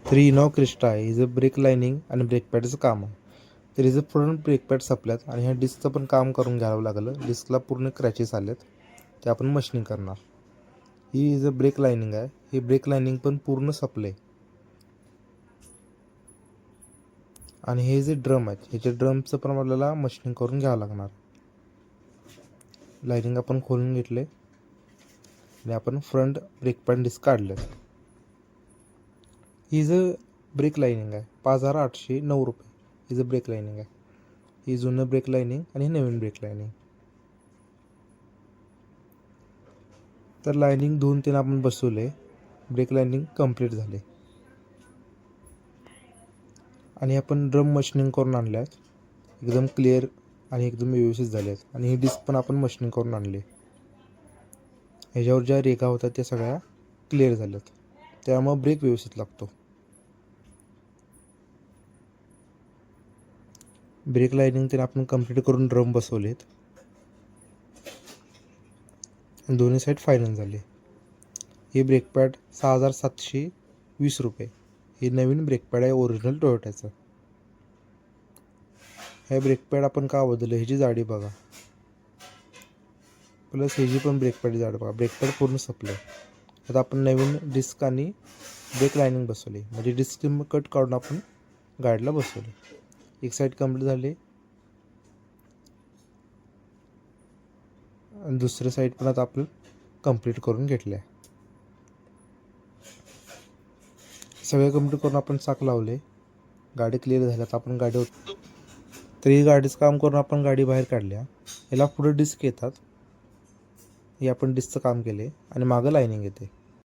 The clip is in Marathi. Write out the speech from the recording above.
तर इनो क्रिस्टा आहे, हिचं ब्रेक लाईनिंग आणि ब्रेक पॅडचं काम आहे. तर हिचं फ्रंट ब्रेक पॅड संपल्यात आणि ह्या डिस्कचं पण काम करून घ्यावं लागलं. डिस्कला पूर्ण क्रॅचेस आलेत, ते आपण मशीनिंग करणार. ही हिचं ब्रेक लाईनिंग आहे, ही ब्रेक लाईनिंग पण पूर्ण संपले. आणि हे जे ड्रम आहेत, ह्याच्या ड्रमचं पण आपल्याला मशीनिंग करून घ्यावं लागणार. लाईनिंग आपण खोलून घेतले आणि आपण फ्रंट ब्रेक पॅड डिस्क काढले. ही जर ब्रेक लाईनिंग आहे 5,809 रुपये हिचं ब्रेक लाईनिंग आहे. ही जुनं ब्रेक लाईनिंग आणि नवीन ब्रेक लाईनिंग. तर लाईनिंग 2-3 आपण बसवले, ब्रेक लाईनिंग कंप्लीट झाले. आणि आपण ड्रम मशीनिंग करून आणल्यात, एकदम क्लिअर आणि एकदम व्यवस्थित झाले आहेत. आणि ही डिस्क पण आपण मशीनिंग करून आणली. ह्याच्यावर ज्या रेखा होत्या त्या सगळ्या क्लिअर झाल्यात, त्यामुळे ब्रेक व्यवस्थित लागतो. ब्रेक लाईनिंग ते आपण कंप्लीट करून ड्रम बसवलेत आणि दोन्ही साईड फायनल झाले. हे ब्रेक पॅड 6,720 रुपये. हे नवीन ब्रेक पॅड आहे ओरिजिनल टोयोटाचं. हे ब्रेक पॅड आपण का बदललं, ह्याची जाडी बघा, प्लस ह्याची पण ब्रेक पॅड जाडी बघा. ब्रेक पॅड पूर्ण संपलं. आता आपण नवीन डिस्क आणि ब्रेक लाईनिंग बसवली, म्हणजे डिस्क कट काढून आपण गाडीला बसवली. एक साईड कंप्लीट झाली आणि दुसऱ्या साईड पण आता आपण कंप्लीट करून घेतल्या. सगळे कंप्लीट करून आपण चाक लावले, गाडी क्लिअर झाल्यात. आपण गाडीवर तर ही गाडीचं काम करून आपण गाडी बाहेर काढल्या. याला पुढे डिस्क येतात, हे आपण डिस्कचं काम केले आणि मागं लाईनिंग येते.